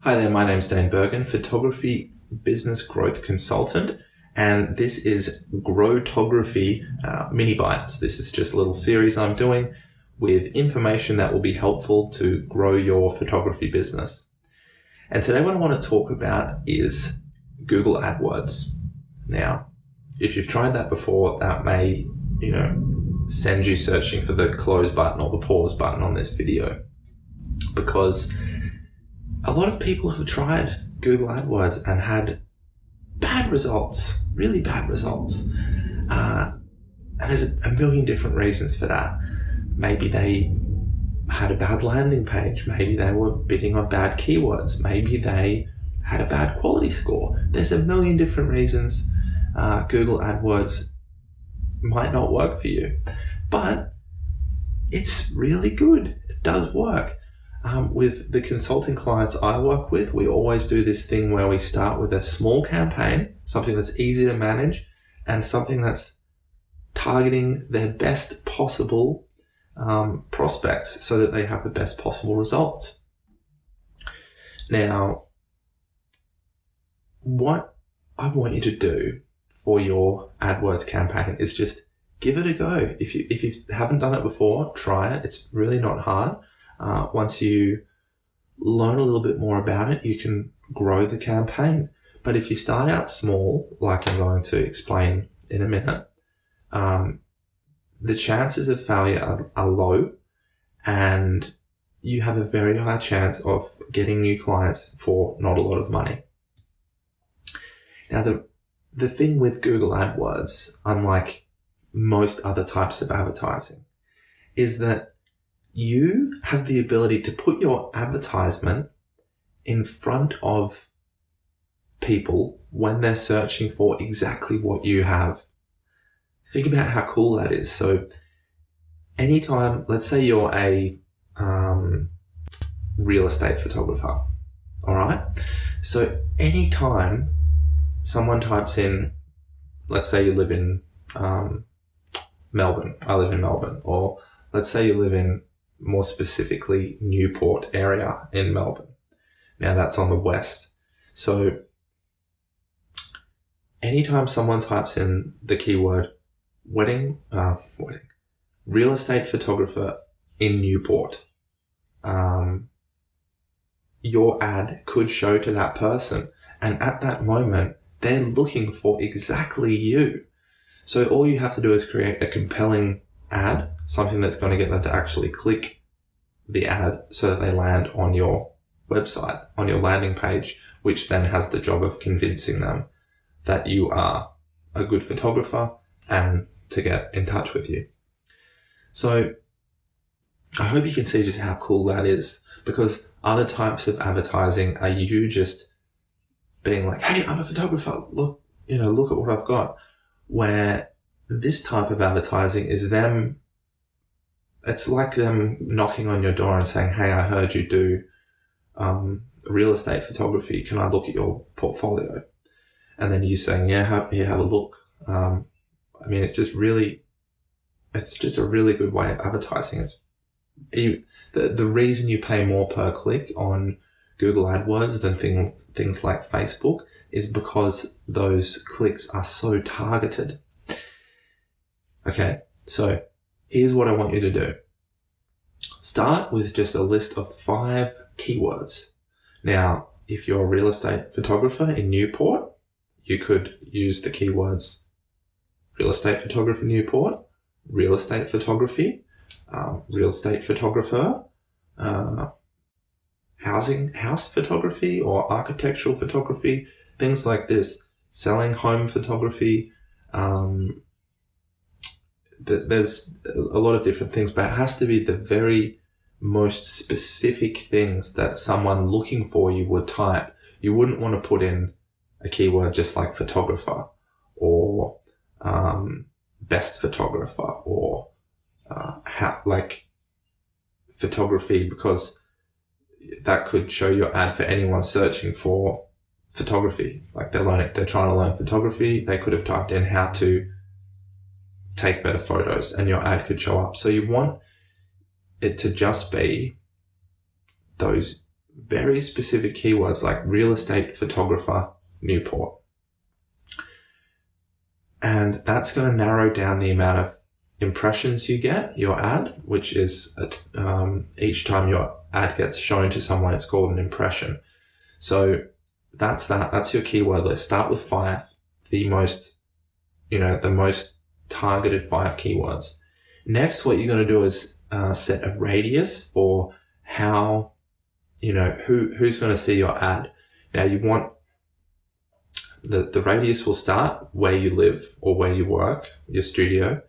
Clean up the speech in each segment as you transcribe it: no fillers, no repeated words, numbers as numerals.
Hi there, my name's Dane Bergen, photography business growth consultant, and this is Growtography Mini Bites. This is just a little series I'm doing with information that will be helpful to grow your photography business. And today what I want to talk about is Google Adwords. Now, if you've tried that before, that may, send you searching for the close button or the pause button on this video, because a lot of people have tried Google AdWords and had bad results, really bad results. And there's a million different reasons for that. Maybe they had a bad landing page. Maybe they were bidding on bad keywords. Maybe they had a bad quality score. There's a million different reasons Google AdWords might not work for you. But it's really good. It does work. With the consulting clients I work with, we always do this thing where we start with a small campaign, something that's easy to manage, and something that's targeting their best possible prospects so that they have the best possible results. Now, what I want you to do for your AdWords campaign is just give it a go. If you haven't done it before, try it. It's really not hard. Once you learn a little bit more about it, you can grow the campaign. But if you start out small, like I'm going to explain in a minute, the chances of failure are low, and you have a very high chance of getting new clients for not a lot of money. Now, the thing with Google AdWords, unlike most other types of advertising, is that you have the ability to put your advertisement in front of people when they're searching for exactly what you have. Think about how cool that is. So anytime, let's say you're a real estate photographer, all right? So anytime someone types in, let's say you live in Melbourne, I live in Melbourne, or let's say you live in, more specifically, Newport area in Melbourne. Now that's on the west. So anytime someone types in the keyword real estate photographer in Newport, your ad could show to that person. And at that moment, they're looking for exactly you. So all you have to do is create a compelling ad, something that's going to get them to actually click the ad so that they land on your website, on your landing page, which then has the job of convincing them that you are a good photographer and to get in touch with you. So I hope you can see just how cool that is, because other types of advertising are you just being like, hey, I'm a photographer, look at what I've got. Where this type of advertising is them, it's like them knocking on your door and saying, hey, I heard you do real estate photography. Can I look at your portfolio? And then you saying, yeah, have a look. It's just a really good way of advertising. The reason you pay more per click on Google AdWords than things like Facebook is because those clicks are so targeted. Okay, so here's what I want you to do. Start with just a list of 5 keywords. Now, if you're a real estate photographer in Newport, you could use the keywords real estate photographer Newport, real estate photography, real estate photographer, house photography or architectural photography, things like this, selling home photography. There's a lot of different things, but it has to be the very most specific things that someone looking for you would type. You wouldn't want to put in a keyword just like photographer or best photographer or photography, because that could show your ad for anyone searching for photography. Like they're trying to learn photography. They could have typed in how to take better photos and your ad could show up. So you want it to just be those very specific keywords like real estate photographer, Newport. And that's going to narrow down the amount of impressions you get, your ad, which is each time your ad gets shown to someone, it's called an impression. So that's your keyword list. Start with 5, the most targeted 5 keywords. Next, what you're going to do is set a radius for how, who's going to see your ad. Now you want the radius will start where you live or where you work, your studio,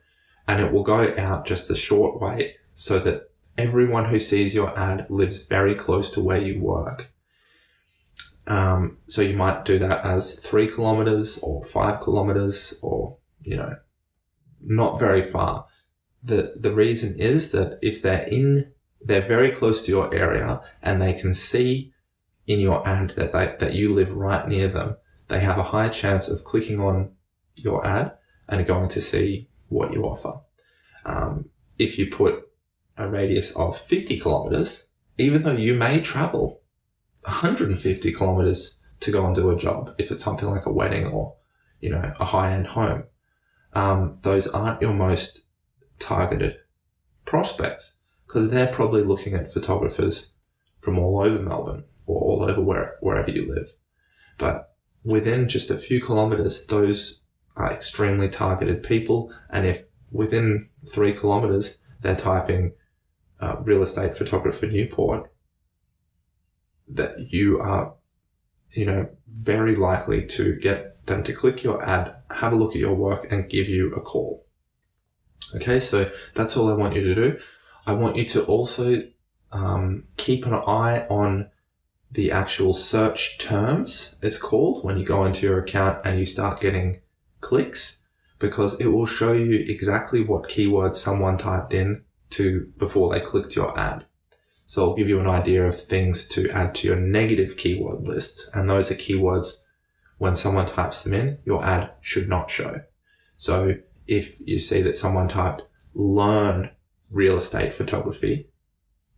and it will go out just a short way so that everyone who sees your ad lives very close to where you work. So you might do that as 3 kilometers or 5 kilometers or, not very far. The reason is that if they're very close to your area and they can see in your ad that you live right near them, they have a high chance of clicking on your ad and going to see what you offer. If you put a radius of 50 kilometers, even though you may travel 150 kilometers to go and do a job, if it's something like a wedding or, a high-end home, those aren't your most targeted prospects because they're probably looking at photographers from all over Melbourne or all over wherever you live. But within just a few kilometers, those are extremely targeted people. And if within 3 kilometers, they're typing real estate photographer Newport, that you are, very likely to get them to click your ad, have a look at your work and give you a call. Okay, so that's all I want you to do. I want you to also keep an eye on the actual search terms, it's called, when you go into your account and you start getting clicks, because it will show you exactly what keywords someone typed in to before they clicked your ad. So it'll give you an idea of things to add to your negative keyword list. And those are keywords when someone types them in, your ad should not show. So if you see that someone typed learn real estate photography,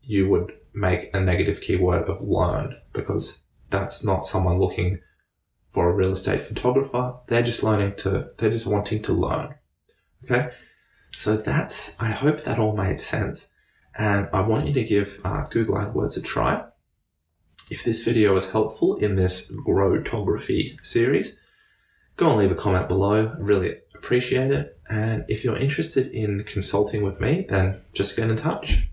you would make a negative keyword of learn, because that's not someone looking for a real estate photographer. They're just wanting to learn. Okay. So I hope that all made sense. And I want you to give Google AdWords a try. If this video was helpful in this growtography series, go and leave a comment below. I really appreciate it. And if you're interested in consulting with me, then just get in touch.